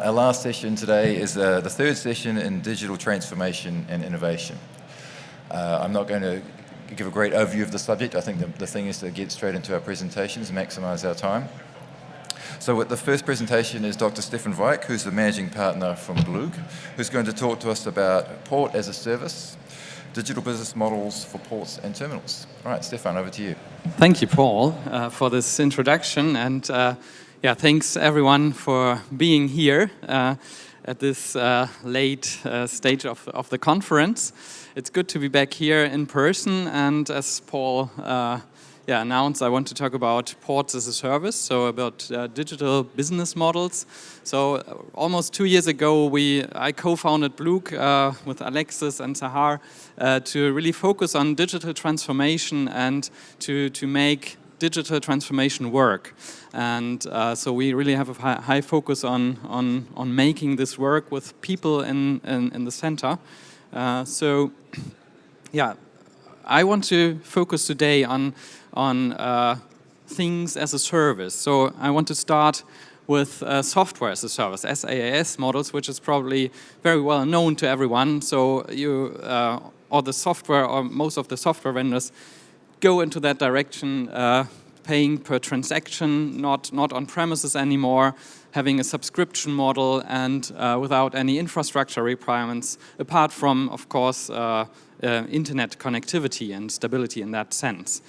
Our last session today is the third session in digital transformation and innovation. I'm not going to give a great overview of the subject. I think the thing is to get straight into our presentations and maximize our time. So the first presentation is Dr. Stefan Weik, who's the managing partner from Blug, who's going to talk to us about port as a service, digital business models for ports and terminals. All right, Stefan, over to you. Thank you, Paul, for this introduction, and thanks everyone for being here at this late stage of the conference. It's good to be back here in person, and as Paul announced, I want to talk about ports as a service, so about digital business models. So almost 2 years ago, I co-founded Blug with Alexis and Sahar to really focus on digital transformation and to make digital transformation work. And so we really have a high focus on making this work with people in the center. I want to focus today on things as a service. So I want to start with software as a service, SaaS models, which is probably very well known to everyone. So or the software, or most of the software vendors go into that direction, paying per transaction, not on premises anymore, having a subscription model, and without any infrastructure requirements, apart from, of course, internet connectivity and stability in that sense.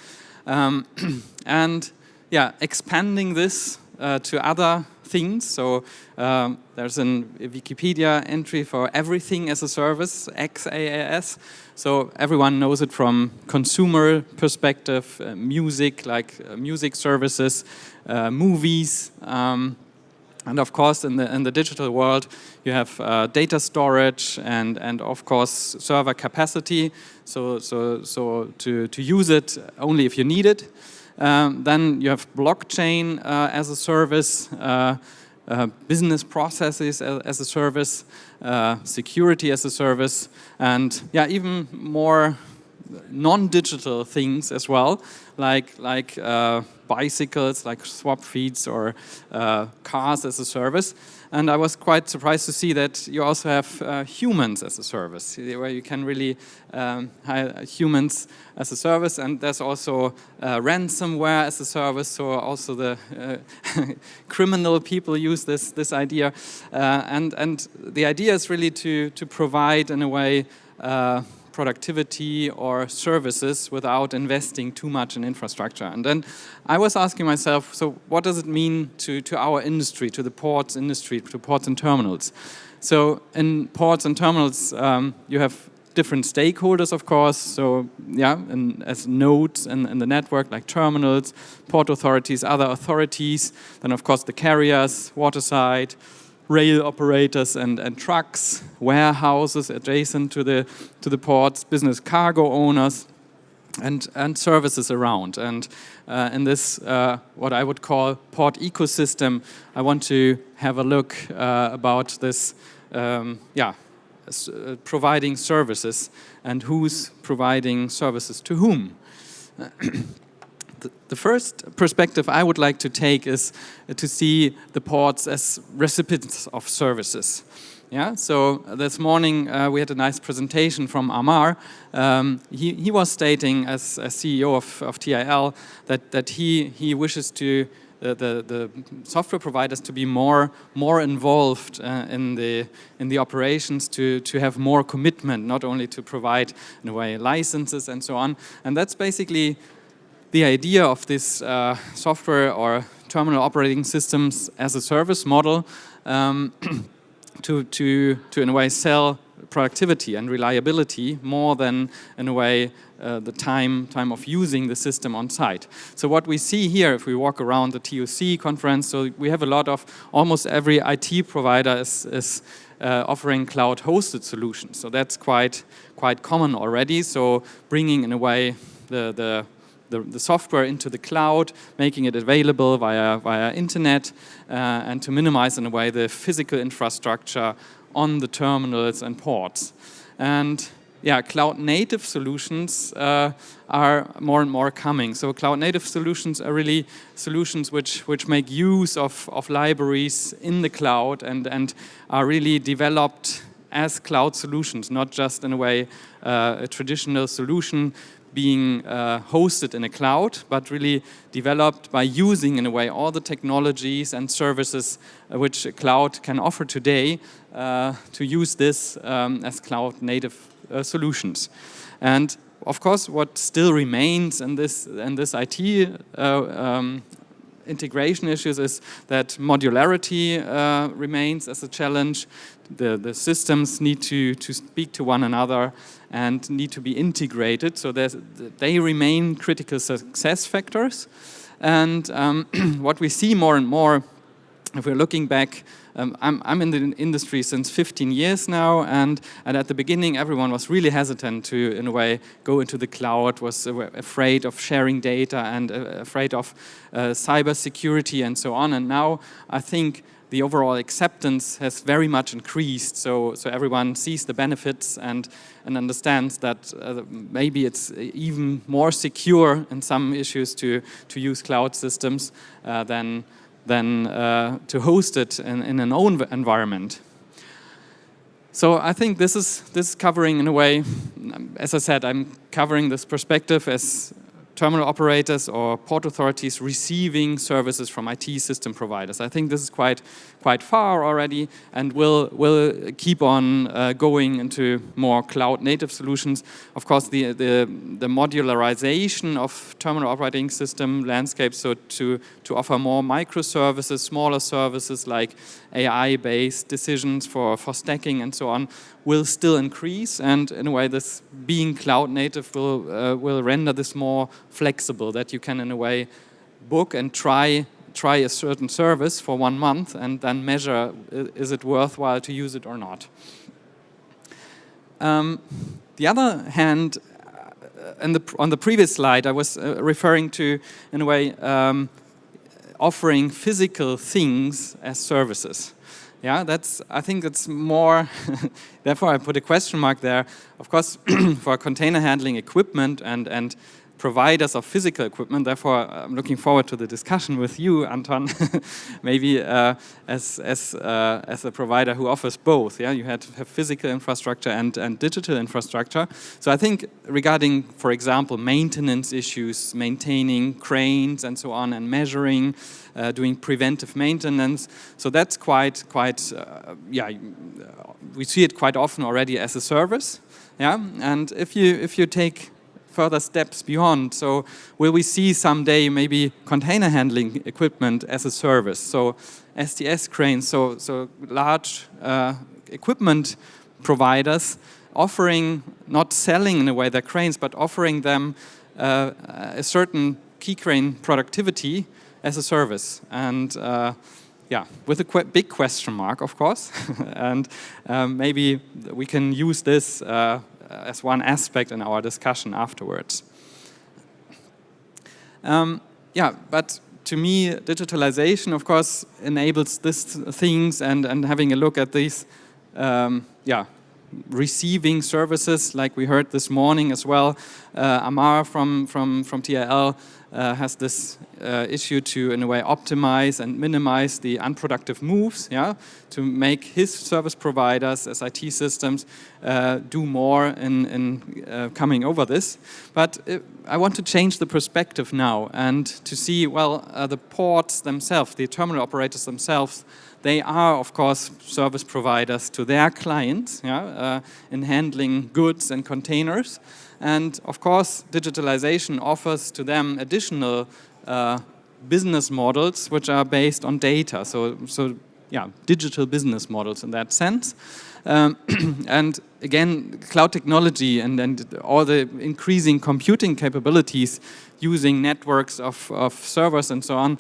Expanding this to other things. So there's a Wikipedia entry for everything as a service, XaaS. So everyone knows it from consumer perspective, music, like music services, movies, and of course in the digital world you have data storage and of course server capacity. So to use it only if you need it. Then you have blockchain as a service, business processes as a service, security as a service, and even more non-digital things as well, like bicycles, like swap feeds, or cars as a service. And I was quite surprised to see that you also have humans as a service, where you can really hire humans as a service. And there's also ransomware as a service, so also the criminal people use this idea. And the idea is really to provide, in a way, productivity or services without investing too much in infrastructure. And then I was asking myself, so what does it mean to our industry, to the ports industry, to ports and terminals? So in ports and terminals, you have different stakeholders, of course. So and as nodes in the network, like terminals, port authorities, other authorities. Then of course the carriers, waterside, rail operators and trucks, warehouses adjacent to the ports, business cargo owners, and services around. And in this, what I would call port ecosystem, I want to have a look about this, providing services and who's providing services to whom. The first perspective I would like to take is to see the ports as recipients of services. So this morning we had a nice presentation from Amar. He was stating, as CEO of TIL, that he wishes to the software providers to be more involved in the operations, to have more commitment, not only to provide, in a way, licenses and so on. And that's basically the idea of this software or terminal operating systems as a service model, to in a way sell productivity and reliability more than, in a way, the time of using the system on site. So what we see here, if we walk around the TOC conference, so we have a lot of, almost every IT provider is offering cloud-hosted solutions. So that's quite common already. So bringing, in a way, the software into the cloud, making it available via internet, and to minimize, in a way, the physical infrastructure on the terminals and ports. And cloud native solutions are more and more coming. So cloud native solutions are really solutions which make use of libraries in the cloud and are really developed as cloud solutions, not just in a way a traditional solution being hosted in a cloud, but really developed by using, in a way, all the technologies and services which a cloud can offer today to use this as cloud-native solutions. And of course, what still remains in this IT integration issues is that modularity remains as a challenge. The systems need to speak to one another and need to be integrated, so they remain critical success factors. And what we see more and more, if we're looking back, I'm in the industry since 15 years now, and at the beginning everyone was really hesitant to, in a way, go into the cloud, was afraid of sharing data and afraid of cyber security and so on. And now I think the overall acceptance has very much increased, so everyone sees the benefits and understands that maybe it's even more secure in some issues to use cloud systems than to host it in an own environment. So I think this is covering, in a way, as I said, I'm covering this perspective as terminal operators or port authorities receiving services from IT system providers. I think this is quite far already, and will keep on going into more cloud-native solutions. Of course, the modularization of terminal operating system landscapes, so to offer more microservices, smaller services like AI-based decisions for stacking and so on, will still increase, and in a way this being cloud native will render this more flexible, that you can in a way book and try a certain service for 1 month and then measure is it worthwhile to use it or not. The other hand, on the previous slide I was referring to, in a way, offering physical things as services. Yeah, I think it's more, therefore I put a question mark there. Of course, for container handling equipment and providers of physical equipment, therefore I'm looking forward to the discussion with you, Anton, maybe as a provider who offers both. Yeah, you have physical infrastructure and digital infrastructure. So I think regarding, for example, maintenance issues, maintaining cranes and so on, and measuring, doing preventive maintenance. So that's quite we see it quite often already as a service. Yeah, and if you take further steps beyond, so will we see someday maybe container handling equipment as a service? So STS cranes, so large equipment providers offering, not selling in a way their cranes, but offering them a certain key crane productivity as a service, and with a big question mark, of course, and maybe we can use this as one aspect in our discussion afterwards. But to me, digitalization, of course, enables these things, and having a look at these, receiving services, like we heard this morning as well. Amar from TIL has this issue to, in a way, optimize and minimize the unproductive moves, to make his service providers as IT systems do more in coming over this. But I want to change the perspective now and to see, the ports themselves, the terminal operators themselves, they are, of course, service providers to their clients, in handling goods and containers. And of course, digitalization offers to them additional business models which are based on data. So digital business models in that sense. And again, cloud technology and all the increasing computing capabilities using networks of servers and so on,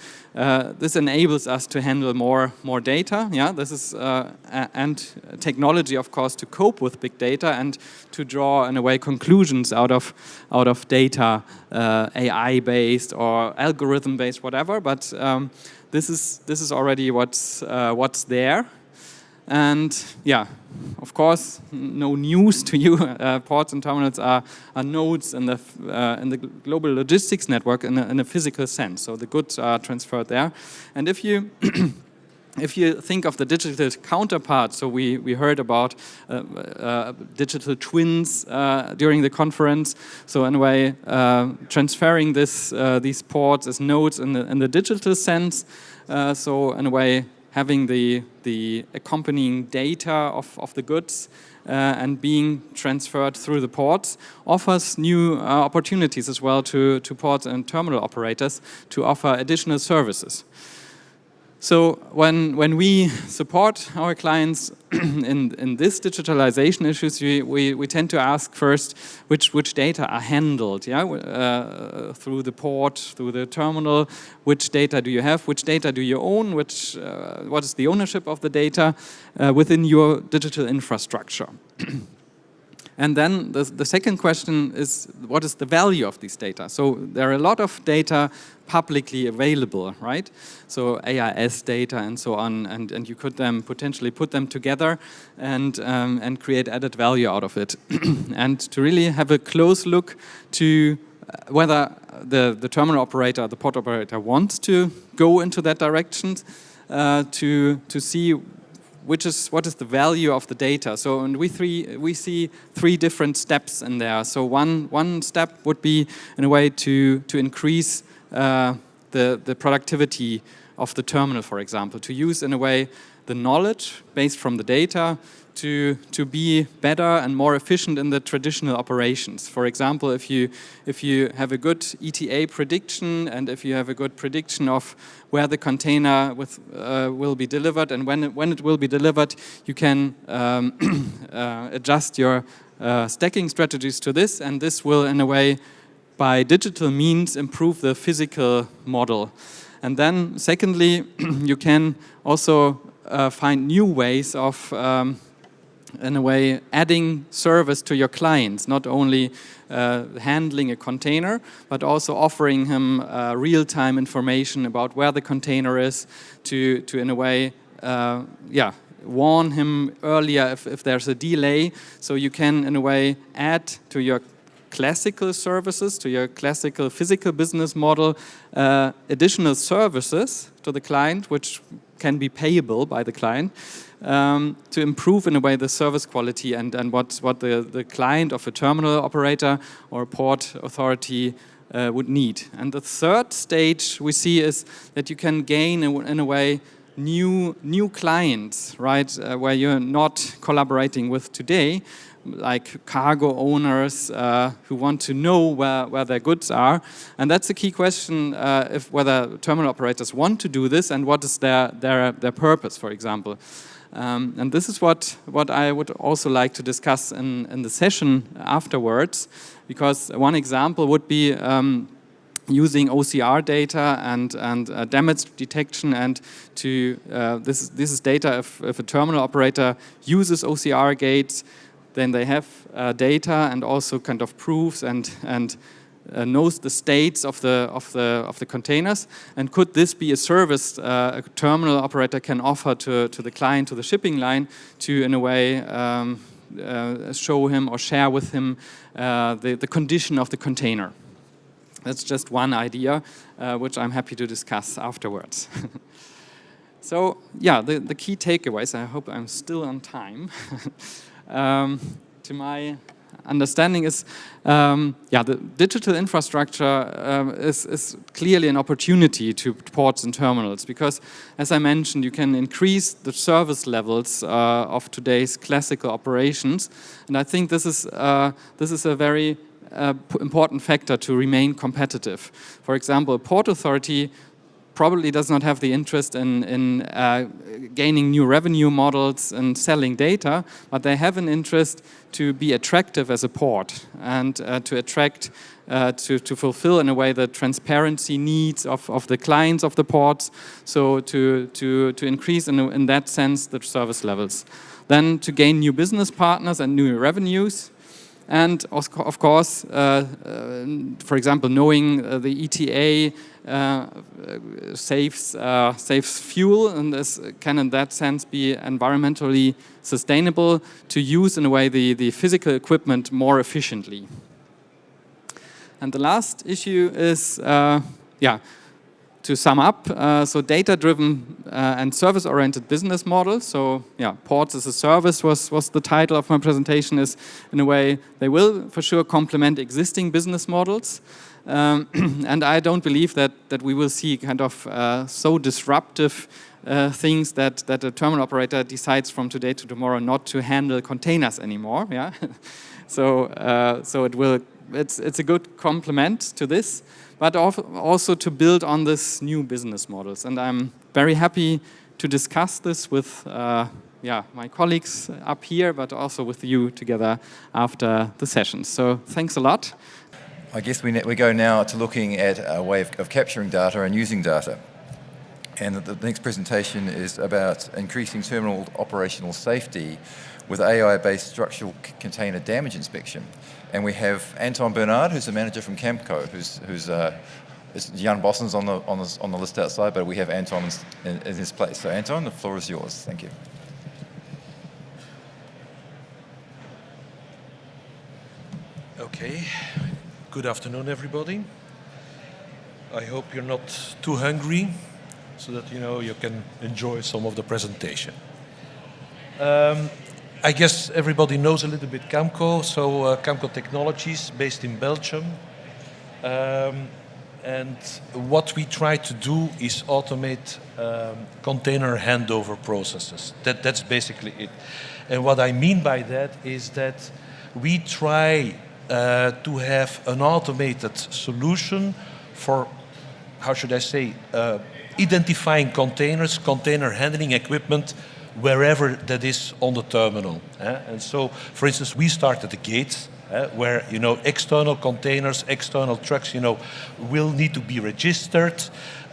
this enables us to handle more data. Yeah, this is and technology, of course, to cope with big data and to draw, in a way, conclusions out of data, AI based or algorithm based, whatever. But this is already what's there. And yeah, of course, no news to you. Ports and terminals are nodes in the global logistics network in a physical sense. So the goods are transferred there. And if you if you think of the digital counterpart, so we heard about digital twins during the conference. So in a way, transferring these ports as nodes in the digital sense. So in a way, having the accompanying data of the goods and being transferred through the ports offers new opportunities as well to ports and terminal operators to offer additional services. So when we support our clients in this digitalization issues, we tend to ask first which data are handled, through the port, through the terminal. Which data do you have? Which data do you own? What is the ownership of the data within your digital infrastructure? And then the second question is, what is the value of these data? So there are a lot of data publicly available, right? So AIS data and so on, and you could potentially put them together and create added value out of it. And to really have a close look to whether the terminal operator, the port operator wants to go into that direction, to see what is the value of the data. So and we see three different steps in there. So one step would be in a way to increase the productivity of the terminal, for example, to use in a way the knowledge based from the data to be better and more efficient in the traditional operations. For example, if you have a good ETA prediction and if you have a good prediction of where the container will be delivered and when it will be delivered, you can adjust your stacking strategies to this, and this will, in a way, by digital means, improve the physical model. And then, secondly, you can also find new ways of in a way, adding service to your clients, not only handling a container, but also offering him real-time information about where the container is to in a way, warn him earlier if there's a delay. So you can, in a way, add to your classical services, to your classical physical business model, additional services to the client, which can be payable by the client, to improve in a way the service quality and what the client of a terminal operator or a port authority would need. And the third stage we see is that you can gain in a way new clients, right, where you're not collaborating with today, like cargo owners who want to know where their goods are. And that's a key question, whether terminal operators want to do this and what is their purpose, for example. And this is what I would also like to discuss in the session afterwards, because one example would be using OCR data and damage detection, and this is data if a terminal operator uses OCR gates, then they have data and also kind of proofs and knows the states of the containers. And could this be a service a terminal operator can offer to the client, to the shipping line, to in a way show him or share with him the condition of the container? That's just one idea, which I'm happy to discuss afterwards. So yeah, the key takeaways. I hope I'm still on time. To my understanding is, the digital infrastructure is clearly an opportunity to ports and terminals, because, as I mentioned, you can increase the service levels of today's classical operations, and I think this is a very important factor to remain competitive. For example, a port authority probably does not have the interest in gaining new revenue models and selling data, but they have an interest to be attractive as a port and to attract, to fulfill in a way the transparency needs of the clients of the ports, so to increase in that sense the service levels. Then to gain new business partners and new revenues, And of course, for example, knowing the ETA saves fuel, and this can in that sense be environmentally sustainable to use in a way the physical equipment more efficiently. And the last issue is, to sum up, so data-driven and service-oriented business models. So ports as a service was the title of my presentation. Is in a way they will for sure complement existing business models, and I don't believe that we will see kind of so disruptive things that a terminal operator decides from today to tomorrow not to handle containers anymore. Yeah, so it's a good complement to this, but also to build on this new business models. And I'm very happy to discuss this with my colleagues up here, but also with you together after the session. So thanks a lot. I guess we go now to looking at a way of capturing data and using data. And the next presentation is about increasing terminal operational safety with AI-based structural container damage inspection. And we have Anton Bernard, who's the manager from Camco, who's Jan Bossen's on the list outside, but we have Anton in his place. So Anton, the floor is yours. Thank you. Okay. Good afternoon, everybody. I hope you're not too hungry, so that you can enjoy some of the presentation. I guess everybody knows a little bit Camco. So Camco Technologies, based in Belgium. And what we try to do is automate container handover processes. That's basically it. And what I mean by that is that we try to have an automated solution for, how should I say, identifying containers, container handling equipment, wherever that is on the terminal. And so, for instance, we start at the gates, where external containers, external trucks, will need to be registered,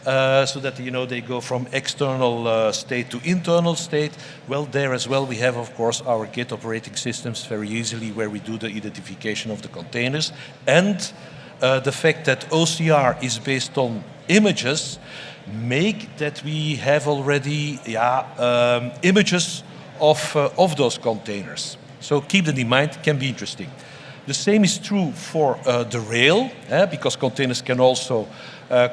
so that they go from external state to internal state. Well, there as well we have, of course, our gate operating systems very easily, where we do the identification of the containers, and the fact that OCR is based on images make that we have already images of those containers. So keep that in mind, it can be interesting. The same is true for the rail, because containers can also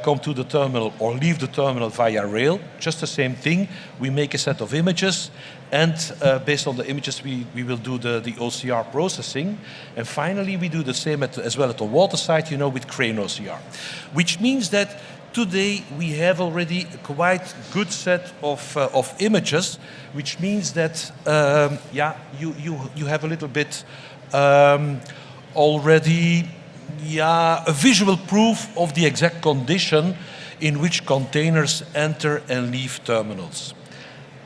come to the terminal or leave the terminal via rail. Just the same thing. We make a set of images, and based on the images we will do the OCR processing. And finally we do the same as well at the water side, with crane OCR. Which means that today we have already a quite good set of images, which means that you have a little bit already a visual proof of the exact condition in which containers enter and leave terminals.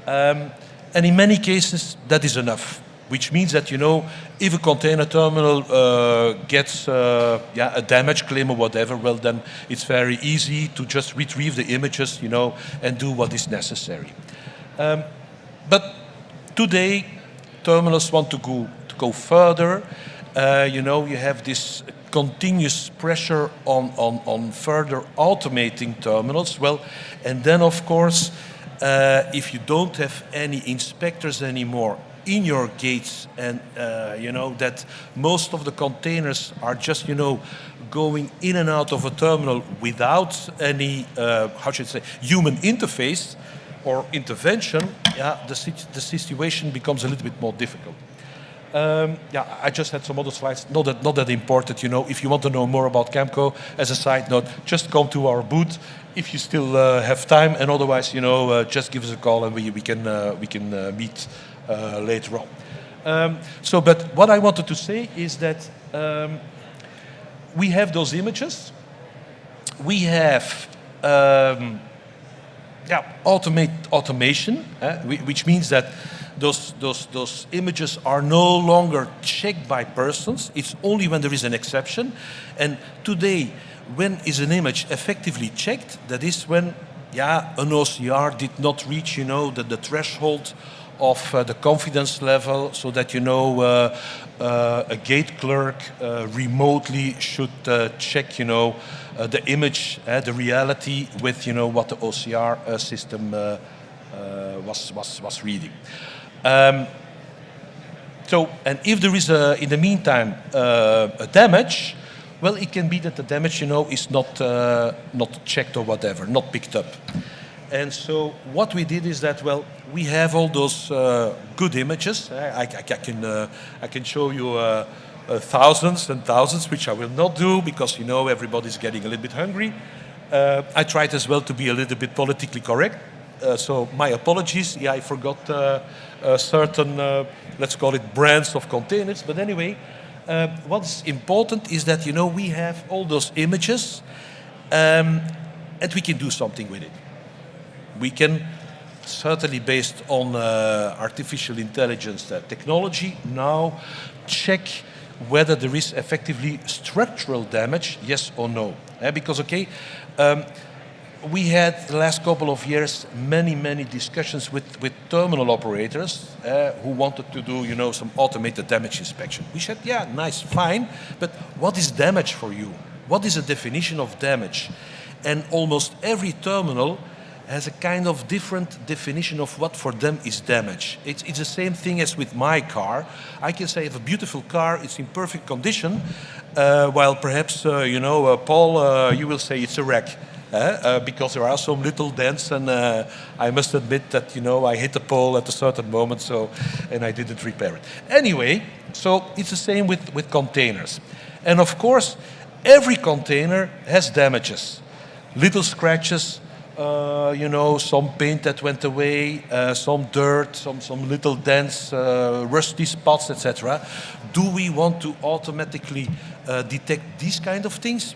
And in many cases that is enough, which means that if a container terminal gets a damage claim or whatever, well then it's very easy to just retrieve the images and do what is necessary. But today terminals want to go further. You have this continuous pressure on further automating terminals. Well, and then of course, if you don't have any inspectors anymore in your gates, and that most of the containers are just going in and out of a terminal without any human interface or intervention, the situation becomes a little bit more difficult. I just had some other slides, not that important. If you want to know more about Camco, as a side note, just come to our booth if you still have time, and otherwise, just give us a call and we can meet later on. But what I wanted to say is that we have those images. We have automation, which means that those images are no longer checked by persons. It's only when there is an exception. And today, when is an image effectively checked? That is when an OCR did not reach the threshold of the confidence level, so that a gate clerk remotely should check the image, the reality with what the OCR system was reading. And if there is in the meantime a damage, well, it can be that the damage is not checked or whatever, not picked up. And so what we did is that, well, we have all those good images. I can show you thousands and thousands, which I will not do because everybody's getting a little bit hungry. I tried as well to be a little bit politically correct. So my apologies. Yeah, I forgot certain, let's call it brands of containers. But anyway, what's important is that we have all those images, and we can do something with it. We can, certainly based on artificial intelligence technology, now check whether there is effectively structural damage, yes or no. Because, we had the last couple of years many discussions with terminal operators who wanted to do some automated damage inspection. We said, yeah, nice, fine, but what is damage for you? What is the definition of damage? And almost every terminal has a kind of different definition of what for them is damage. It's the same thing as with my car. I can say I have a beautiful car, it's in perfect condition, while perhaps, Paul, you will say it's a wreck. Because there are some little dents, and I must admit that I hit the pole at a certain moment, and I didn't repair it. Anyway, so it's the same with containers, and of course, every container has damages, little scratches, some paint that went away, some dirt, some little dents, rusty spots, etc. Do we want to automatically detect these kind of things?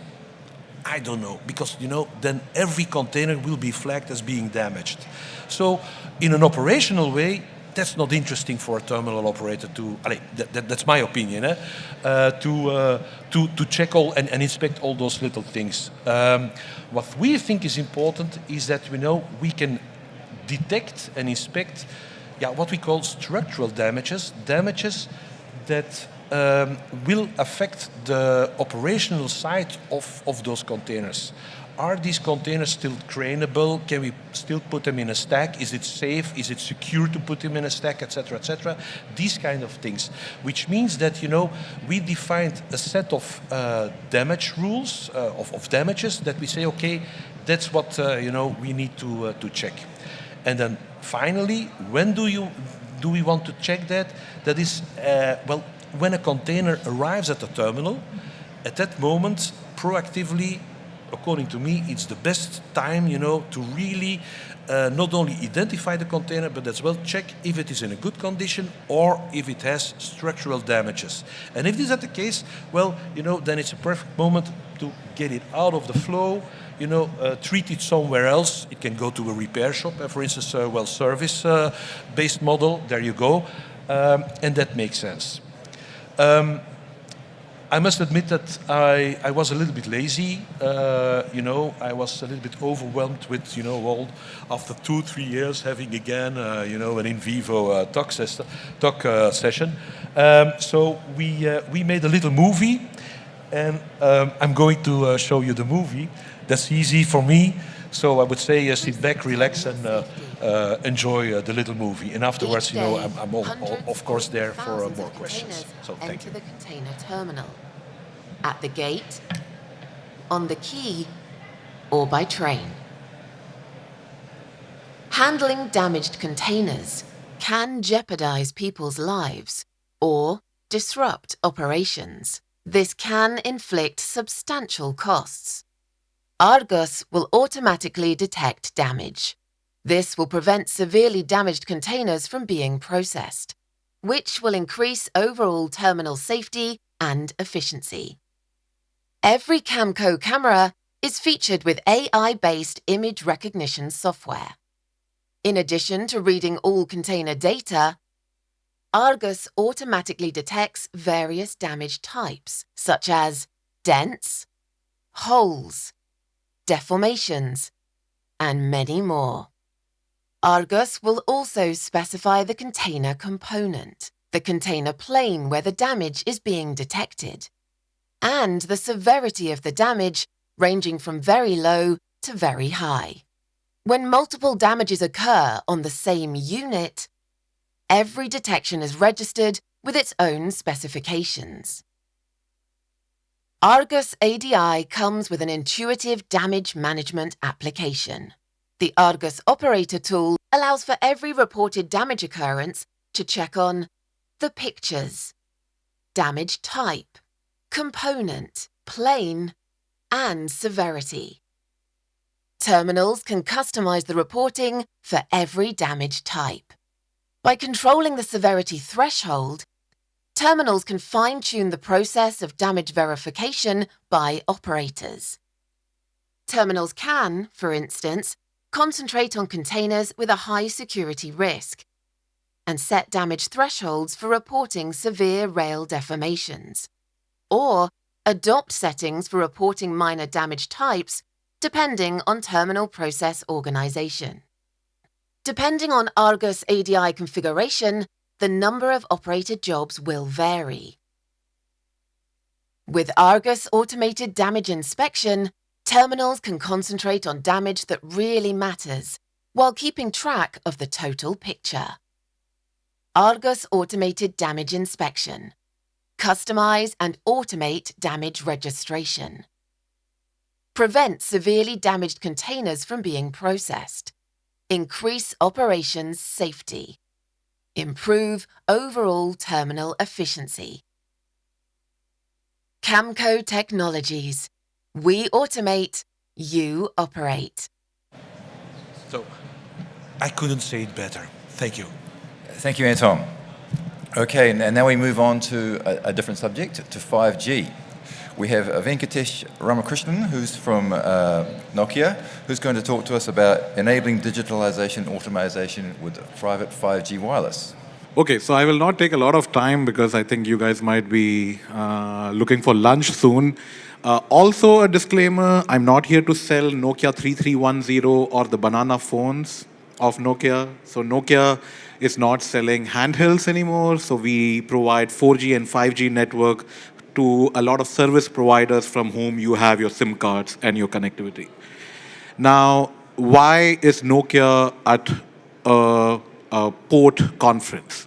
I don't know, because then every container will be flagged as being damaged. So in an operational way, that's not interesting for a terminal operator to, that's my opinion, to check all and inspect all those little things. What we think is important is that we can detect and inspect what we call structural damages that will affect the operational side of those containers. Are these containers still craneable? Can we still put them in a stack? Is it safe? Is it secure to put them in a stack, etc., etc.? These kind of things, which means that we defined a set of damage rules of damages that we say, okay, that's what we need to check. And then finally, when do we want to check that? That is when a container arrives at the terminal. At that moment, proactively, according to me, it's the best time, to really not only identify the container, but as well check if it is in a good condition or if it has structural damages. And if this is the case, well, then it's a perfect moment to get it out of the flow, treat it somewhere else. It can go to a repair shop, for instance, service-based model. There you go, and that makes sense. I must admit that I was a little bit lazy. I was a little bit overwhelmed with, after 2-3 years having again, an in vivo TOC session. So we made a little movie, and I'm going to show you the movie. That's easy for me. So I would say sit back, relax, and enjoy the little movie. And afterwards, I'm of course there for more questions. So thank you. Enter the container terminal. At the gate, on the quay, or by train. Handling damaged containers can jeopardize people's lives or disrupt operations. This can inflict substantial costs. Argus will automatically detect damage. This will prevent severely damaged containers from being processed, which will increase overall terminal safety and efficiency. Every Camco camera is featured with AI-based image recognition software. In addition to reading all container data, Argus automatically detects various damage types, such as dents, holes, deformations, and many more. Argus will also specify the container component, the container plane where the damage is being detected, and the severity of the damage ranging from very low to very high. When multiple damages occur on the same unit, every detection is registered with its own specifications. Argus ADI comes with an intuitive damage management application. The Argus Operator tool allows for every reported damage occurrence to check on the pictures, damage type, component, plane, and severity. Terminals can customize the reporting for every damage type. By controlling the severity threshold, terminals can fine-tune the process of damage verification by operators. Terminals can, for instance, concentrate on containers with a high security risk and set damage thresholds for reporting severe rail deformations, or adopt settings for reporting minor damage types depending on terminal process organization. Depending on Argus ADI configuration, the number of operated jobs will vary. With Argus Automated Damage Inspection, terminals can concentrate on damage that really matters while keeping track of the total picture. Argus Automated Damage Inspection. Customize and automate damage registration. Prevent severely damaged containers from being processed. Increase operations safety. Improve overall terminal efficiency. Camco Technologies. We automate, you operate. So, I couldn't say it better. Thank you. Thank you, Anton. Okay, and now we move on to a different subject, to 5G. We have Venkatesh Ramakrishnan, who's from Nokia, who's going to talk to us about enabling digitalization and automation with private 5G wireless. Okay, so I will not take a lot of time because I think you guys might be looking for lunch soon. Also a disclaimer, I'm not here to sell Nokia 3310 or the banana phones of Nokia. So Nokia is not selling handhelds anymore. So we provide 4G and 5G network to a lot of service providers from whom you have your SIM cards and your connectivity. Now, why is Nokia at a port conference?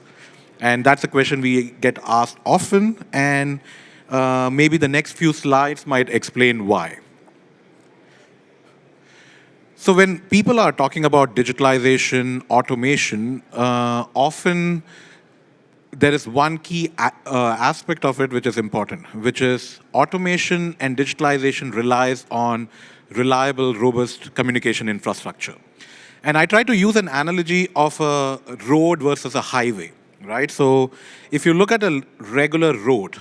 And that's a question we get asked often, and maybe the next few slides might explain why. So when people are talking about digitalization, automation, often there is one key aspect of it which is important, which is automation and digitalization relies on reliable, robust communication infrastructure. And I try to use an analogy of a road versus a highway, right? So if you look at a regular road,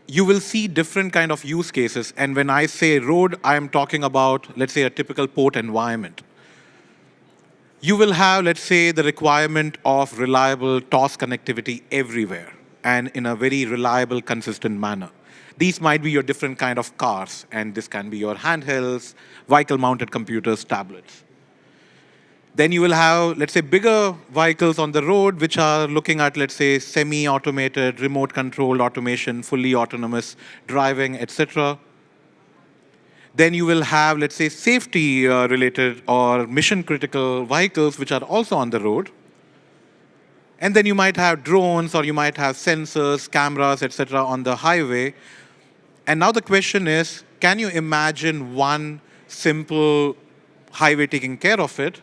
you will see different kind of use cases. And when I say road, I'm talking about, let's say, a typical port environment. You will have, let's say, the requirement of reliable TOC connectivity everywhere and in a very reliable, consistent manner. These might be your different kind of cars, and this can be your handhelds, vehicle-mounted computers, tablets. Then you will have, let's say, bigger vehicles on the road, which are looking at, let's say, semi-automated, remote-controlled automation, fully autonomous driving, etc. Then you will have, let's say, safety-related or mission-critical vehicles, which are also on the road. And then you might have drones, or you might have sensors, cameras, etc. on the highway. And now the question is, can you imagine one simple highway taking care of it?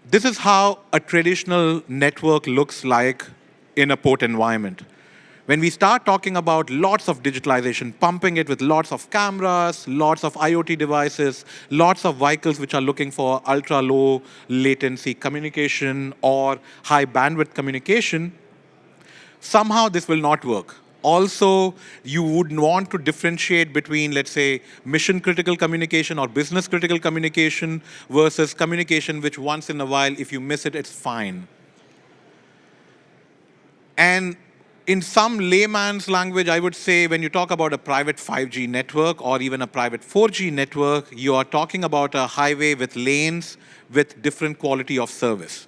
This is how a traditional network looks like in a port environment. When we start talking about lots of digitalization, pumping it with lots of cameras, lots of IoT devices, lots of vehicles which are looking for ultra-low latency communication or high bandwidth communication, somehow this will not work. Also, you would want to differentiate between, let's say, mission-critical communication or business-critical communication versus communication which once in a while, if you miss it, it's fine. And In some layman's language, I would say when you talk about a private 5G network or even a private 4G network, you are talking about a highway with lanes with different quality of service.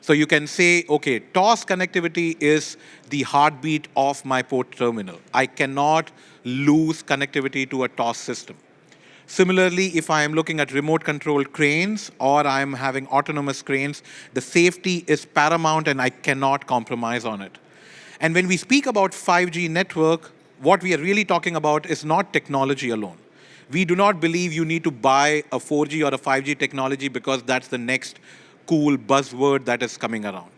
So you can say, okay, TOS connectivity is the heartbeat of my port terminal. I cannot lose connectivity to a TOS system. Similarly, if I am looking at remote controlled cranes or I'm having autonomous cranes, the safety is paramount and I cannot compromise on it. And when we speak about 5G network, what we are really talking about is not technology alone. We do not believe you need to buy a 4G or a 5G technology because that's the next cool buzzword that is coming around.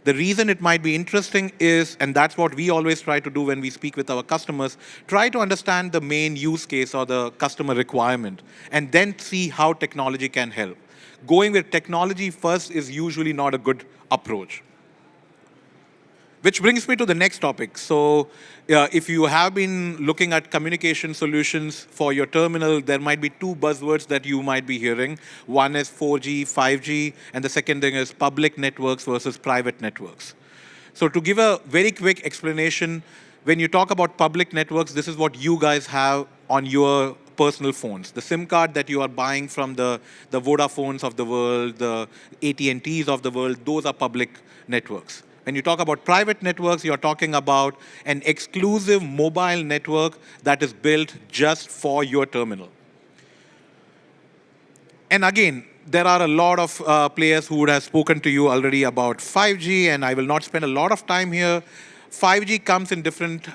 The reason it might be interesting is, and that's what we always try to do when we speak with our customers, try to understand the main use case or the customer requirement, and then see how technology can help. Going with technology first is usually not a good approach. Which brings me to the next topic. So if you have been looking at communication solutions for your terminal, there might be two buzzwords that you might be hearing. One is 4G, 5G, and the second thing is public networks versus private networks. So to give a very quick explanation, when you talk about public networks, this is what you guys have on your personal phones. The SIM card that you are buying from the Vodafones of the world, the AT&Ts of the world, those are public networks. When you talk about private networks, you're talking about an exclusive mobile network that is built just for your terminal. And again, there are a lot of players who would have spoken to you already about 5G, and I will not spend a lot of time here. 5G comes in different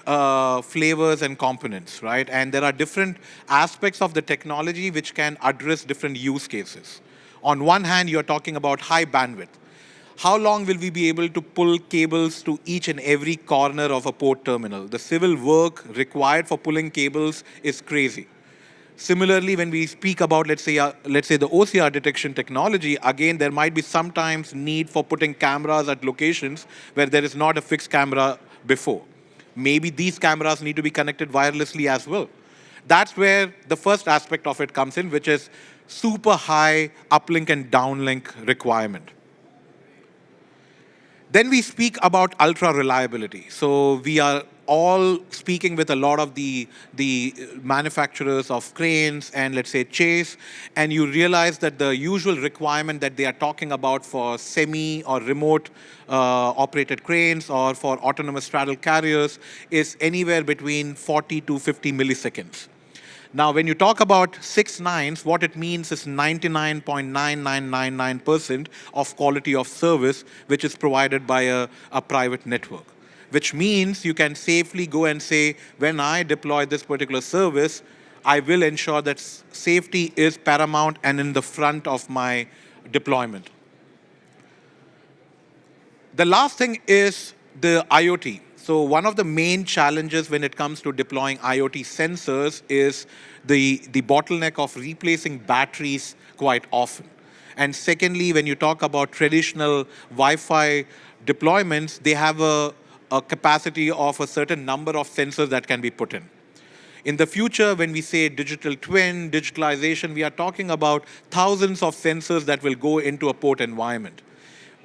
flavors and components, right? And there are different aspects of the technology which can address different use cases. On one hand, you're talking about high bandwidth. How long will we be able to pull cables to each and every corner of a port terminal? The civil work required for pulling cables is crazy. Similarly, when we speak about, let's say the OCR detection technology, again, there might be sometimes need for putting cameras at locations where there is not a fixed camera before. Maybe these cameras need to be connected wirelessly as well. That's where the first aspect of it comes in, which is super high uplink and downlink requirement. Then we speak about ultra reliability. So we are all speaking with a lot of the manufacturers of cranes and let's say chase, and you realize that the usual requirement that they are talking about for semi or remote operated cranes or for autonomous straddle carriers is anywhere between 40 to 50 milliseconds. Now, when you talk about 6 nines, what it means is 99.9999% of quality of service, which is provided by a private network. Which means you can safely go and say, when I deploy this particular service, I will ensure that safety is paramount and in the front of my deployment. The last thing is the IoT. So one of the main challenges when it comes to deploying IoT sensors is the bottleneck of replacing batteries quite often. And secondly, when you talk about traditional Wi-Fi deployments, they have a capacity of a certain number of sensors that can be put in. In the future, when we say digital twin, digitalization, we are talking about thousands of sensors that will go into a port environment.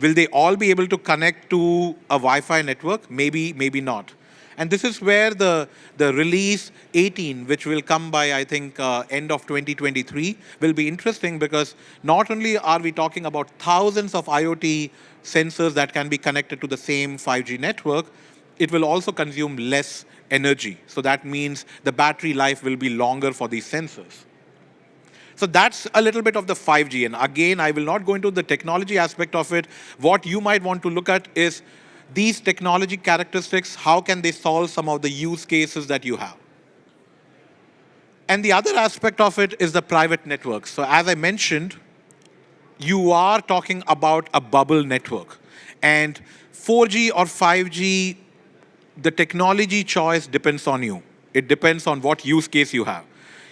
Will they all be able to connect to a Wi-Fi network? Maybe, maybe not. And this is where the release 18, which will come by, I think, end of 2023, will be interesting because not only are we talking about thousands of IoT sensors that can be connected to the same 5G network, it will also consume less energy. So that means the battery life will be longer for these sensors. So that's a little bit of the 5G. And again, I will not go into the technology aspect of it. What you might want to look at is these technology characteristics, how can they solve some of the use cases that you have? And the other aspect of it is the private network. So as I mentioned, you are talking about a bubble network. And 4G or 5G, the technology choice depends on you. It depends on what use case you have.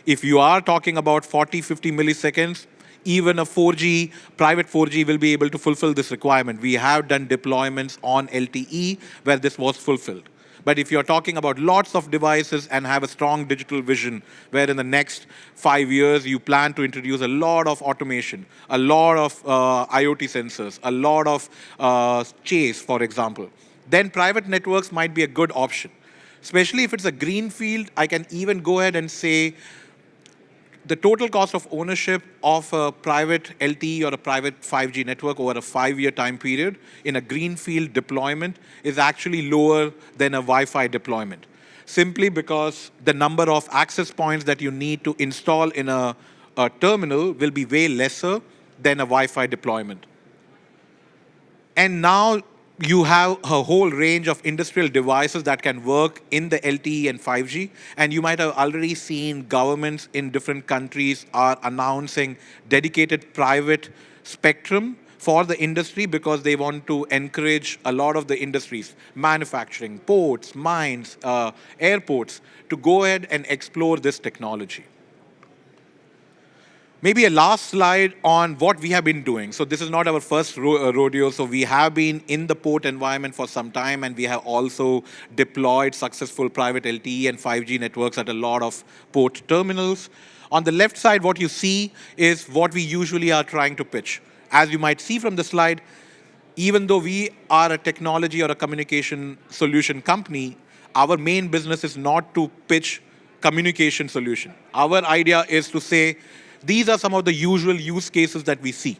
If you are talking about 40, 50 milliseconds, even a 4G, private 4G will be able to fulfill this requirement. We have done deployments on LTE where this was fulfilled. But if you're talking about lots of devices and have a strong digital vision, where in the next 5 years you plan to introduce a lot of automation, a lot of IoT sensors, a lot of chase, for example, then private networks might be a good option. Especially if it's a greenfield, I can even go ahead and say the total cost of ownership of a private LTE or a private 5G network over a 5-year time period in a greenfield deployment is actually lower than a Wi-Fi deployment. Simply because the number of access points that you need to install in a terminal will be way lesser than a Wi-Fi deployment. And now you have a whole range of industrial devices that can work in the LTE and 5G. And you might have already seen governments in different countries are announcing dedicated private spectrum for the industry because they want to encourage a lot of the industries, manufacturing, ports, mines, airports, to go ahead and explore this technology. Maybe a last slide on what we have been doing. So this is not our first rodeo. So we have been in the port environment for some time, and we have also deployed successful private LTE and 5G networks at a lot of port terminals. On the left side, what you see is what we usually are trying to pitch. As you might see from the slide, even though we are a technology or a communication solution company, our main business is not to pitch communication solution. Our idea is to say, these are some of the usual use cases that we see.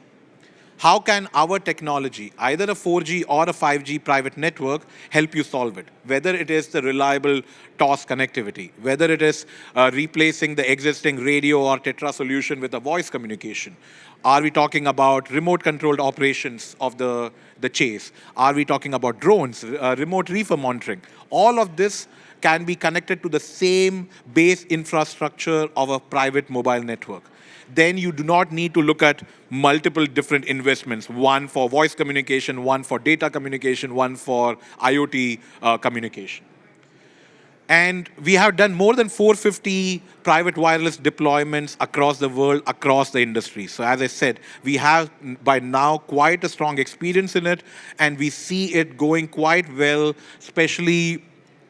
How can our technology, either a 4G or a 5G private network, help you solve it? Whether it is the reliable TOS connectivity, whether it is replacing the existing radio or Tetra solution with a voice communication. Are we talking about remote controlled operations of the chase? Are we talking about drones, remote reefer monitoring? All of this can be connected to the same base infrastructure of a private mobile network. Then you do not need to look at multiple different investments, one for voice communication, one for data communication, one for IoT communication. And we have done more than 450 private wireless deployments across the world, across the industry. So as I said, we have by now quite a strong experience in it, and we see it going quite well, especially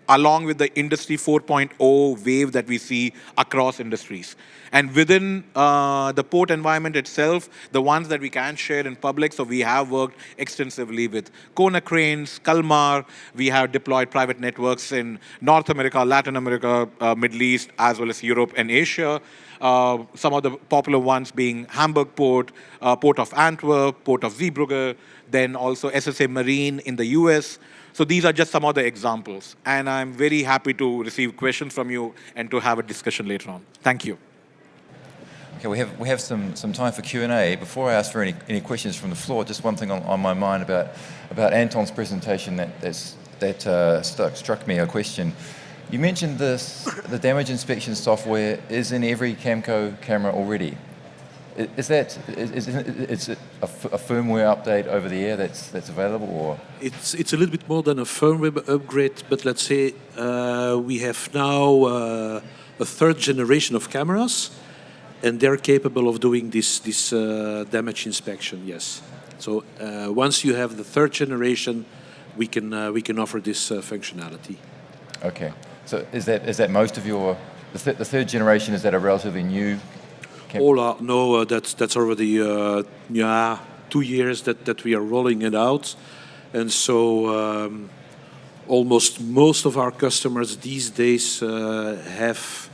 along with the Industry 4.0 wave that we see across industries. And within the port environment itself, the ones that we can share in public, so we have worked extensively with Konecranes, Kalmar. We have deployed private networks in North America, Latin America, Middle East, as well as Europe and Asia. Some of the popular ones being Hamburg Port, Port of Antwerp, Port of Zeebrugge, then also SSA Marine in the US. So these are just some of the examples. And I'm very happy to receive questions from you and to have a discussion later on. Thank you. Okay, we have some time for Q&A. Before I ask for any questions from the floor, just one thing on my mind about Anton's presentation that struck me, a question. You mentioned the damage inspection software is in every Camco camera already. Is it a firmware update over the air that's available, or? It's a little bit more than a firmware upgrade, but let's say we have now a third generation of cameras, and they're capable of doing this damage inspection. Yes. So once you have the third generation, we can offer this functionality. Okay. So is that most of your the third generation? Is that a relatively new? No, that's already 2 years that we are rolling it out, and so almost most of our customers these days have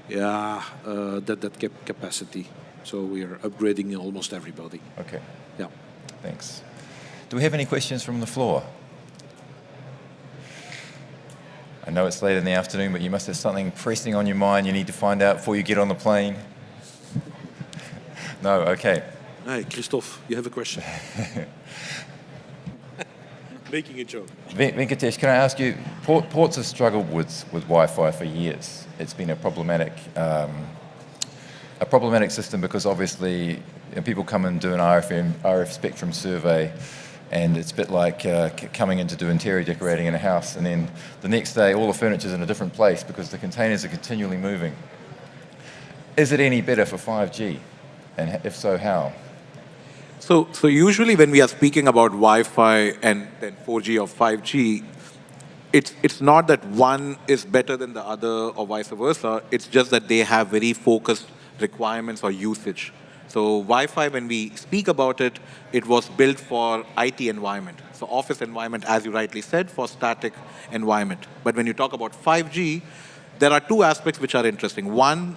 that capacity. So we are upgrading almost everybody. Okay. Yeah. Thanks. Do we have any questions from the floor? I know it's late in the afternoon, but you must have something pressing on your mind you need to find out before you get on the plane. No, okay. Hi, Christophe, you have a question? Making a joke. Venkatesh, can I ask you, ports have struggled with Wi-Fi for years. It's been a problematic system because obviously people come and do an RF spectrum survey, and it's a bit like coming in to do interior decorating in a house, and then the next day all the furniture's in a different place because the containers are continually moving. Is it any better for 5G? And if so, how? So usually when we are speaking about Wi-Fi and then 4G or 5G, it's not that one is better than the other or vice versa. It's just that they have very focused requirements or usage. So Wi-Fi, when we speak about it, it was built for IT environment. So office environment, as you rightly said, for static environment. But when you talk about 5G, there are two aspects which are interesting. One,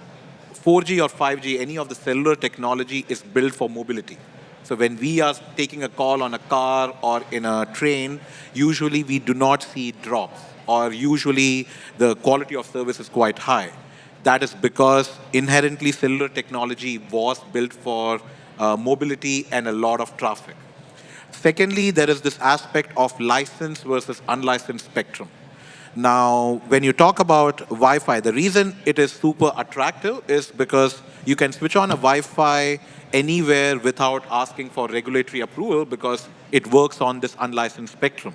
4G or 5G, any of the cellular technology is built for mobility. So when we are taking a call on a car or in a train, usually we do not see drops, or usually the quality of service is quite high. That is because inherently cellular technology was built for mobility and a lot of traffic. Secondly, there is this aspect of licensed versus unlicensed spectrum. Now, when you talk about Wi-Fi, the reason it is super attractive is because you can switch on a Wi-Fi anywhere without asking for regulatory approval because it works on this unlicensed spectrum.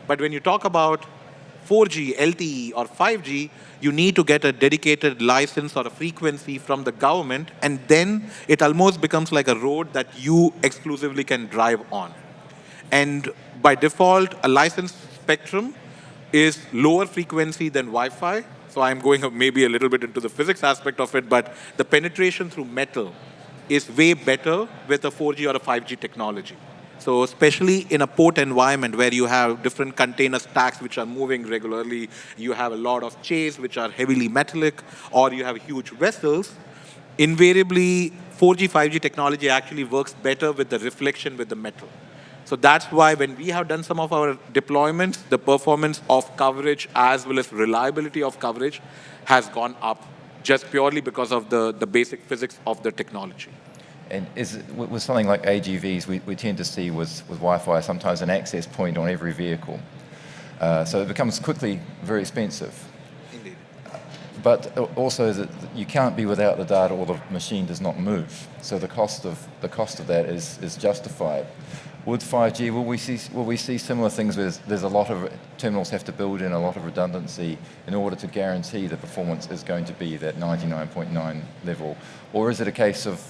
But when you talk about 4G, LTE, or 5G, you need to get a dedicated license or a frequency from the government, and then it almost becomes like a road that you exclusively can drive on. And by default, a licensed spectrum is lower frequency than Wi-Fi. So I'm going maybe a little bit into the physics aspect of it, but the penetration through metal is way better with a 4G or a 5G technology. So especially in a port environment where you have different container stacks which are moving regularly, you have a lot of chains which are heavily metallic, or you have huge vessels, invariably 4G, 5G technology actually works better with the reflection with the metal. So that's why when we have done some of our deployments, the performance of coverage as well as reliability of coverage has gone up just purely because of the basic physics of the technology. And with something like AGVs, we tend to see with Wi-Fi sometimes an access point on every vehicle. So it becomes quickly very expensive. Indeed. But also that you can't be without the data or the machine does not move. So the cost of that is justified. With 5G, will we see similar things where there's a lot of terminals have to build in a lot of redundancy in order to guarantee the performance is going to be that 99.9 level? Or is it a case of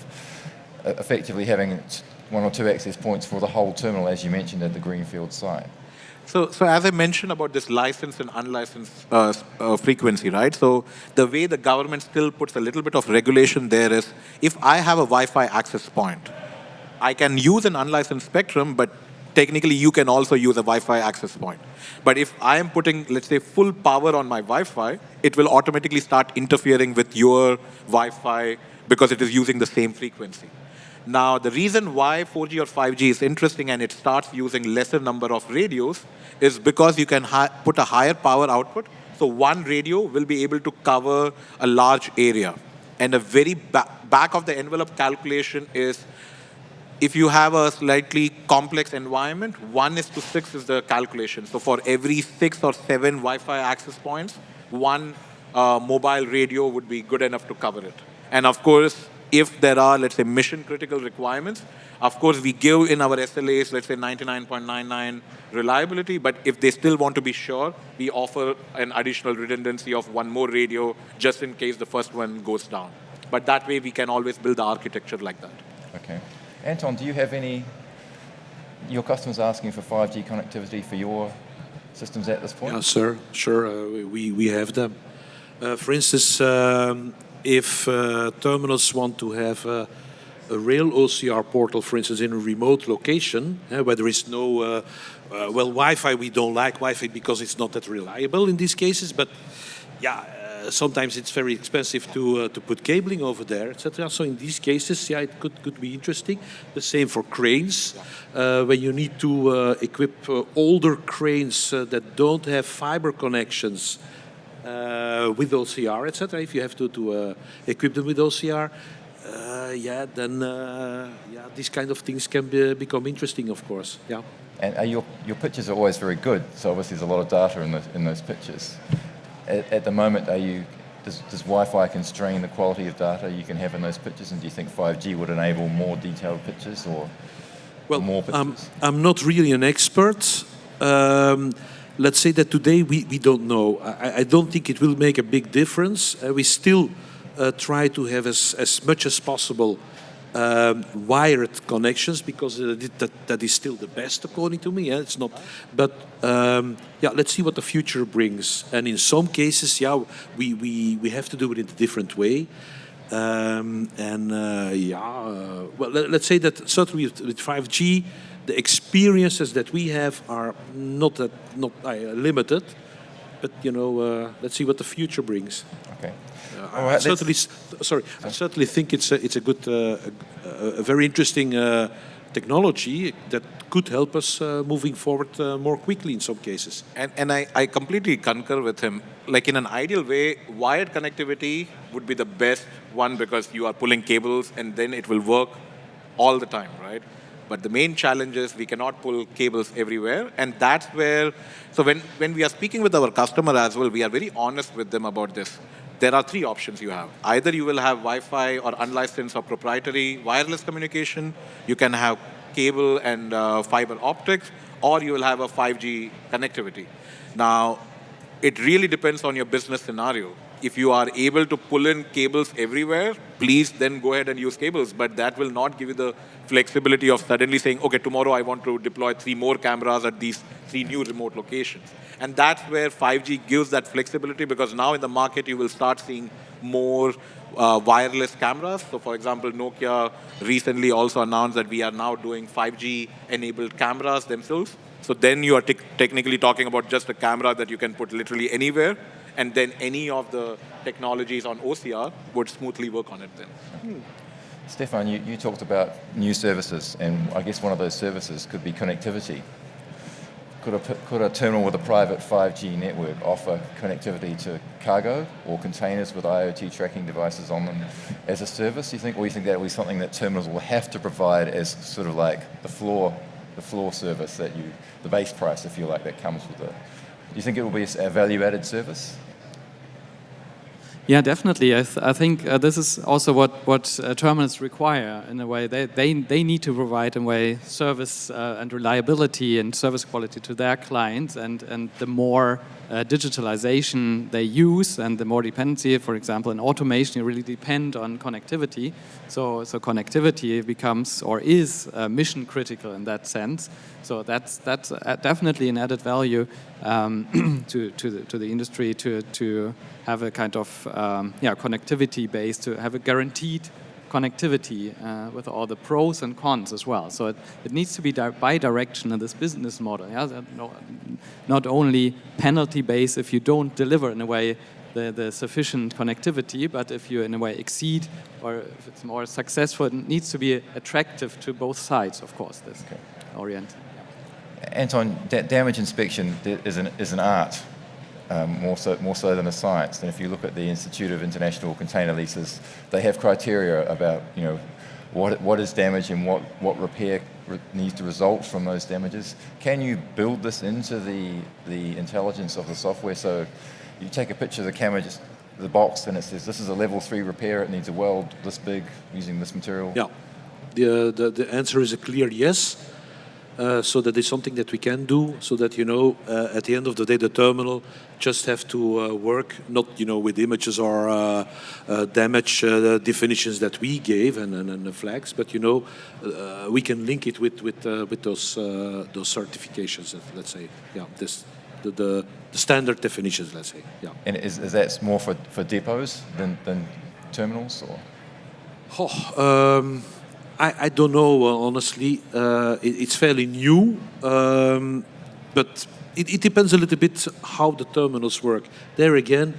effectively having one or two access points for the whole terminal, as you mentioned at the Greenfield site? So as I mentioned about this licensed and unlicensed frequency, right? So the way the government still puts a little bit of regulation there is, if I have a Wi-Fi access point, I can use an unlicensed spectrum, but technically you can also use a Wi-Fi access point. But if I am putting, let's say, full power on my Wi-Fi, it will automatically start interfering with your Wi-Fi because it is using the same frequency. Now, the reason why 4G or 5G is interesting and it starts using lesser number of radios is because you can put a higher power output. So one radio will be able to cover a large area. And a very back of the envelope calculation is, if you have a slightly complex environment, 1:6 is the calculation. So for every 6 or 7 Wi-Fi access points, one mobile radio would be good enough to cover it. And of course, if there are, let's say, mission critical requirements, of course, we give in our SLAs, let's say 99.99 reliability, but if they still want to be sure, we offer an additional redundancy of one more radio just in case the first one goes down. But that way, we can always build the architecture like that. Okay. Anton, do you have your customers asking for 5G connectivity for your systems at this point? Yeah, sir. Sure, we have them. For instance, if terminals want to have a rail OCR portal, for instance, in a remote location, where there is no, Wi-Fi, we don't like Wi-Fi because it's not that reliable in these cases, but yeah, sometimes it's very expensive to put cabling over there, etc. So in these cases, yeah, it could be interesting. The same for cranes. When you need to equip older cranes that don't have fiber connections with OCR, etc. If you have to equip them with OCR, then these kind of things can become interesting, of course. Yeah. And your pictures are always very good. So obviously there's a lot of data in those pictures. At the moment, does Wi-Fi constrain the quality of data you can have in those pictures? And do you think 5G would enable more detailed pictures or more pictures? I'm not really an expert. Let's say that today we don't know. I don't think it will make a big difference. We still try to have as much as possible wired connections because that is still the best according to me. Yeah, it's not, but let's see what the future brings. And in some cases, we have to do it in a different way. Let's say that certainly with 5G, the experiences that we have are not limited, but let's see what the future brings. Okay. All right, I certainly think it's a good, a very interesting technology that could help us moving forward more quickly in some cases. And I completely concur with him. Like in an ideal way, wired connectivity would be the best one because you are pulling cables and then it will work all the time, right? But the main challenge is we cannot pull cables everywhere. And that's where, so when we are speaking with our customer as well, we are very honest with them about this. There are three options you have. Either you will have Wi-Fi or unlicensed or proprietary wireless communication. You can have cable and fiber optics, or you will have a 5G connectivity. Now, it really depends on your business scenario. If you are able to pull in cables everywhere, please then go ahead and use cables. But that will not give you the flexibility of suddenly saying, okay, tomorrow I want to deploy 3 more cameras at these 3 new remote locations. And that's where 5G gives that flexibility, because now in the market you will start seeing more wireless cameras. So for example, Nokia recently also announced that we are now doing 5G-enabled cameras themselves. So then you are technically talking about just a camera that you can put literally anywhere, and then any of the technologies on OCR would smoothly work on it then. Stefan, you talked about new services, and I guess one of those services could be connectivity. Could a terminal with a private 5G network offer connectivity to cargo or containers with IoT tracking devices on them as a service, you think? Or you think that will be something that terminals will have to provide as sort of like the floor service the base price, if you like, that comes with it? Do you think it will be a value-added service? Yeah, definitely. I think this is also what terminals require in a way. They need to provide in a way service and reliability and service quality to their clients, and the more digitalization they use and the more dependency, for example, in automation, you really depend on connectivity. So connectivity becomes or is mission critical in that sense. So that's definitely an added value to the industry to have a kind of connectivity base, to have a guaranteed connectivity with all the pros and cons as well. So it needs to be bi-directional in this business model. Yeah? Not only penalty based if you don't deliver in a way the sufficient connectivity, but if you in a way exceed or if it's more successful, it needs to be attractive to both sides, of course, this orient. Anton, damage inspection is an art, more so than a science. And if you look at the Institute of International Container Leases, they have criteria about what is damage and what repair needs to result from those damages. Can you build this into the intelligence of the software? So you take a picture of the camera, just the box, and it says this is a level 3 repair. It needs a weld this big using this material. Yeah, the answer is a clear yes. So that is something that we can do, so that at the end of the day the terminal just have to work not with images or damage definitions that we gave and the flags, but we can link it with those certifications. Let's say, the standard definitions. Let's say, yeah. And is that more for depots than terminals, or? I don't know, honestly. It's fairly new, but it depends a little bit how the terminals work. There again,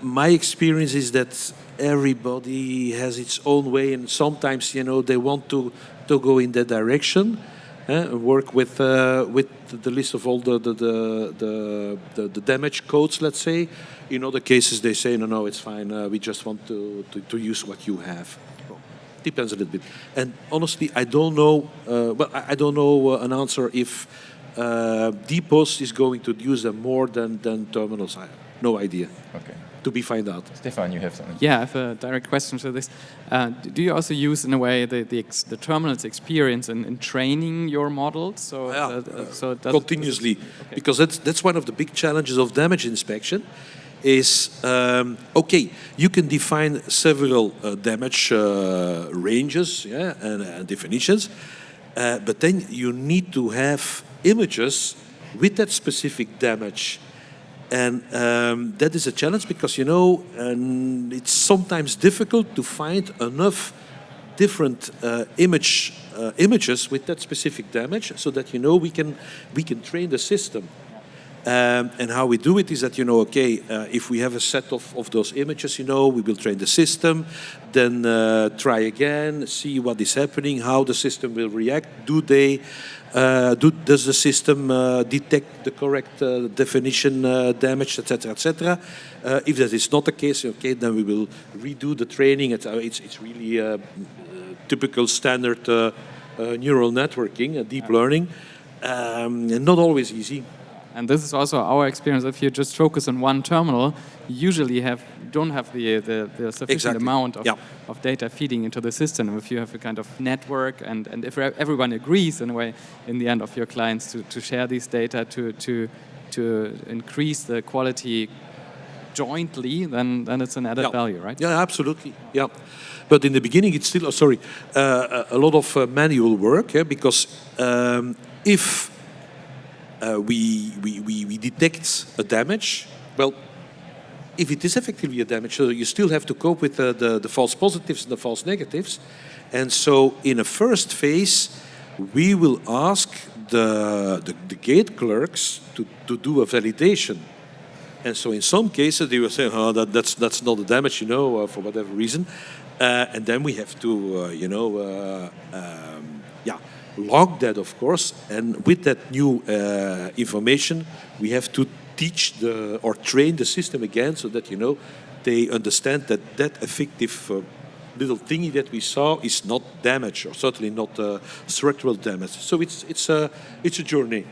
my experience is that everybody has its own way, and sometimes they want to go in that direction, work with the list of all the damage codes. Let's say, in other cases they say no, it's fine. We just want to use what you have. Depends a little bit, and honestly, I don't know. I don't know an answer if depots is going to use them more than terminals. I have no idea. Okay. To be found out. Stefan, you have something. Yeah, I have a direct question to this. Do you also use in a way the terminal's experience in training your models? So continuously, because that's one of the big challenges of damage inspection. Is you can define several damage ranges and definitions, but then you need to have images with that specific damage And that is a challenge because, it's sometimes difficult to find enough different images with that specific damage so that, we can train the system. And how we do it is that, if we have a set of those images, we will train the system, then try again, see what is happening, how the system will react. Does the system detect the correct definition damage, etc., etc.? If that is not the case, then we will redo the training. It's really typical standard neural networking, deep learning, and not always easy. And this is also our experience. If you just focus on one terminal, you usually don't have the sufficient amount of data feeding into the system. If you have a kind of network, and if everyone agrees in a way, in the end of your clients to share these data to increase the quality jointly, then it's an added value, right? Yeah, absolutely. Yeah, but in the beginning, it's still a lot of manual work, because if we detect a damage, well, if it is effectively a damage, so you still have to cope with the false positives and the false negatives. And so in a first phase, we will ask the gate clerks to do a validation. And so in some cases, they will say, that's not a damage, for whatever reason. And then we have to, log that, of course, and with that new information, we have to teach or train the system again so that, they understand that effective little thingy that we saw is not damage, or certainly not structural damage. So it's a journey.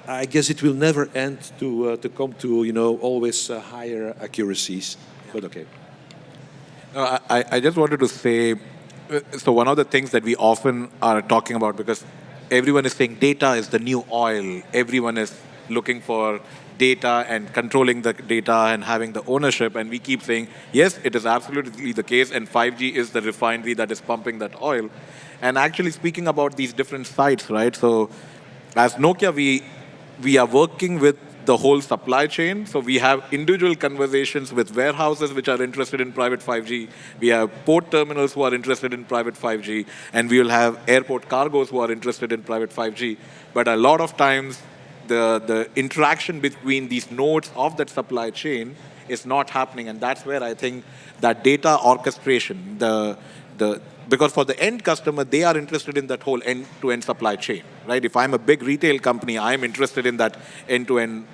I guess it will never end to come to, always higher accuracies, but okay. I just wanted to say, so one of the things that we often are talking about, because everyone is saying data is the new oil, everyone is looking for data and controlling the data and having the ownership, and we keep saying, yes, it is absolutely the case, and 5G is the refinery that is pumping that oil. And actually speaking about these different sites, right? So as Nokia, we are working with the whole supply chain. So we have individual conversations with warehouses which are interested in private 5G. We have port terminals who are interested in private 5G. And we will have airport cargos who are interested in private 5G. But a lot of times, the interaction between these nodes of that supply chain is not happening. And that's where I think that data orchestration, because for the end customer, they are interested in that whole end-to-end supply chain, right? If I'm a big retail company, I'm interested in that end-to-end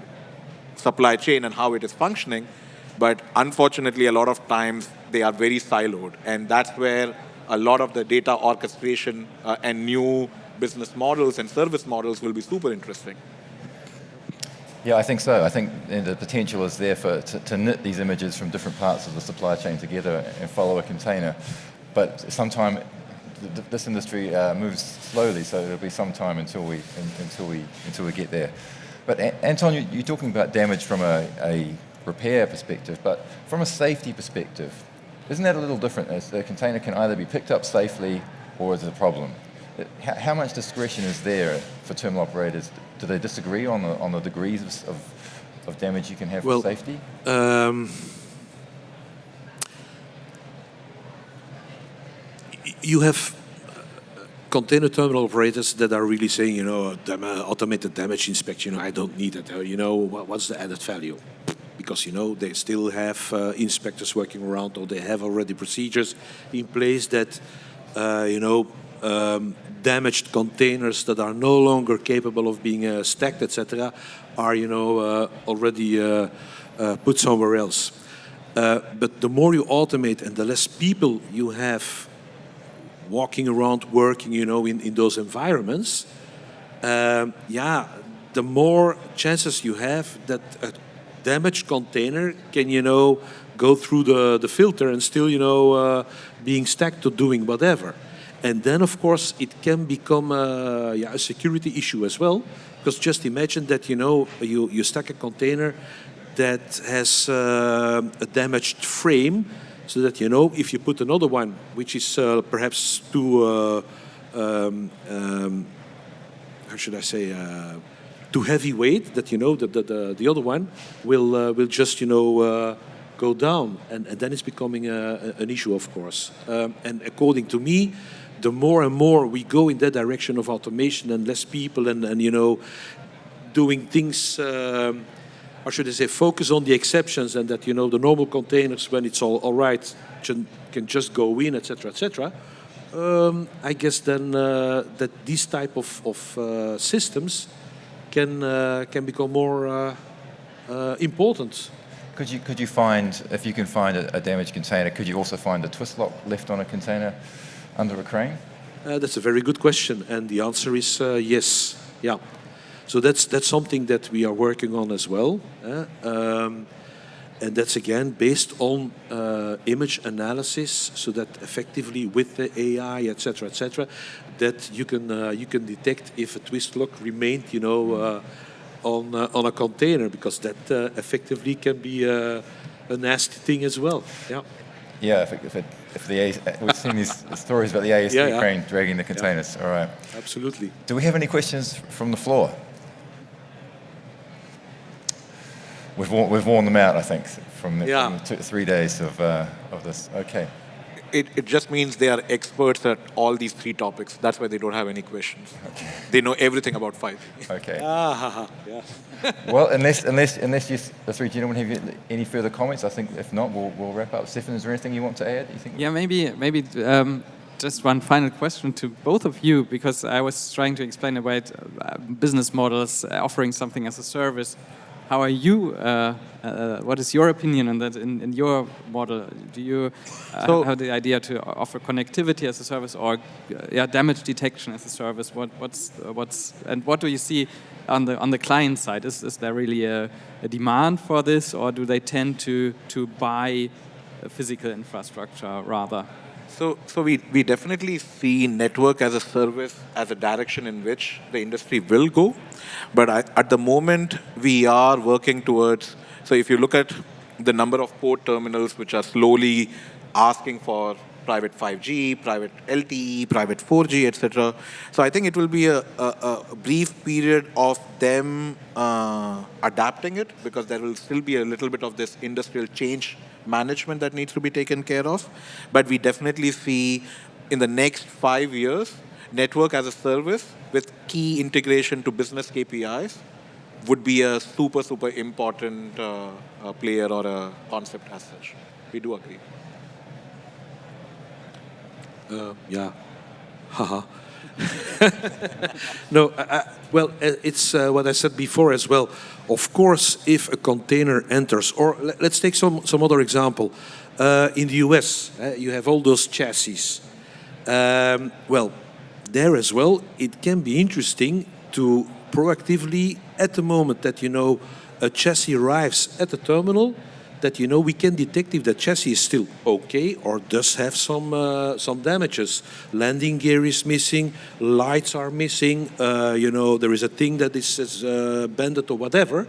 supply chain and how it is functioning. But unfortunately, a lot of times, they are very siloed. And that's where a lot of the data orchestration and new business models and service models will be super interesting. Yeah, I think so. I think the potential is there to knit these images from different parts of the supply chain together and follow a container. But sometime this industry moves slowly, so it'll be some time until we get there. But Anton, you're talking about damage from a repair perspective, but from a safety perspective, isn't that a little different? As the container can either be picked up safely or is it a problem? How much discretion is there for terminal operators? Do they disagree on the degrees of damage you can have for safety? You have container terminal operators that are really saying, automated damage inspection, I don't need it. What's the added value? Because, they still have inspectors working around, or they have already procedures in place that, damaged containers that are no longer capable of being stacked, etc., are, already put somewhere else. But the more you automate and the less people you have walking around, working, in those environments, the more chances you have that a damaged container can, go through the filter and still, being stacked or doing whatever. And then, of course, it can become a security issue as well, because just imagine that, you stack a container that has a damaged frame, so that, if you put another one, which is perhaps too, how should I say, too heavyweight, that the other one will just go down, and then it's becoming an issue, of course. And according to me, the more and more we go in that direction of automation and less people and doing things, or should I say, focus on the exceptions, and that the normal containers, when it's all right, can just go in, etc., etc. I guess then that these type of systems can become more important. Could you find, if you can find a damaged container, could you also find a twist lock left on a container under a crane? That's a very good question, and the answer is yes. Yeah. So that's something that we are working on as well, and that's again based on image analysis, so that effectively with the AI, etc., etc., that you can detect if a twist lock remained, on a container, because that effectively can be a nasty thing as well. Yeah. Yeah, we've seen these stories about the ASD crane dragging the containers. All right. Absolutely. Do we have any questions from the floor? We've worn them out, I think, from the 3 days of this. Okay. It just means they are experts at all these 3 topics. That's why they don't have any questions. Okay. They know everything about 5G. Okay. Yeah. Well, unless you, the 3 gentlemen have any further comments, I think if not, we'll wrap up. Stefan, is there anything you want to add? You think? Yeah, maybe just one final question to both of you, because I was trying to explain about business models, offering something as a service. How are you? What is your opinion on that in your model? Do you have the idea to offer connectivity as a service, or damage detection as a service? What do you see on the client side? Is there really a demand for this, or do they tend to buy physical infrastructure rather? So we definitely see network as a service as a direction in which the industry will go. But at the moment, we are working towards, so if you look at the number of port terminals which are slowly asking for private 5G, private LTE, private 4G, etc. So I think it will be a brief period of them adapting it, because there will still be a little bit of this industrial change management that needs to be taken care of. But we definitely see in the next 5 years, network as a service with key integration to business KPIs would be a super important player or a concept as such. We do agree. Yeah. Haha. No, well, it's what I said before as well. Of course, if a container enters, or let's take some other example. In the US, you have all those chassis. Well, there as well, it can be interesting to proactively, at the moment that a chassis arrives at the terminal, that we can detect if the chassis is still okay or does have some damages. Landing gear is missing, lights are missing, there is a thing that is bended or whatever,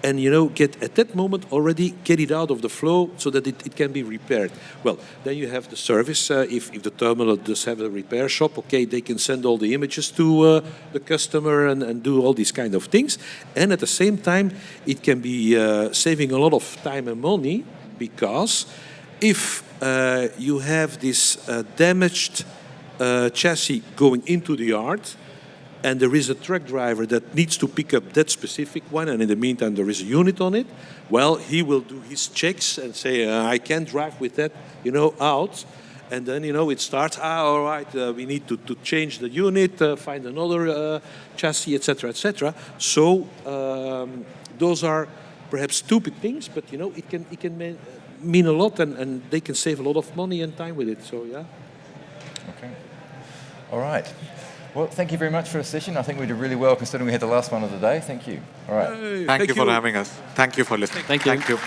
and get at that moment already get it out of the flow so that it can be repaired. Well, then you have the service. If the terminal does have a repair shop, okay, they can send all the images to the customer and do all these kind of things. And at the same time, it can be saving a lot of time and money, because if you have this damaged chassis going into the yard, and there is a truck driver that needs to pick up that specific one, and in the meantime there is a unit on it, well, he will do his checks and say, I can't drive with that, out. And then, it starts, all right, we need to change the unit, find another chassis, etc., etc. So those are perhaps stupid things, but, it can mean a lot, and they can save a lot of money and time with it, so yeah. Okay. All right. Well, thank you very much for the session. I think we did really well considering we had the last one of the day. Thank you. All right. Thank you for having us. Thank you for listening. Thank you. Thank you.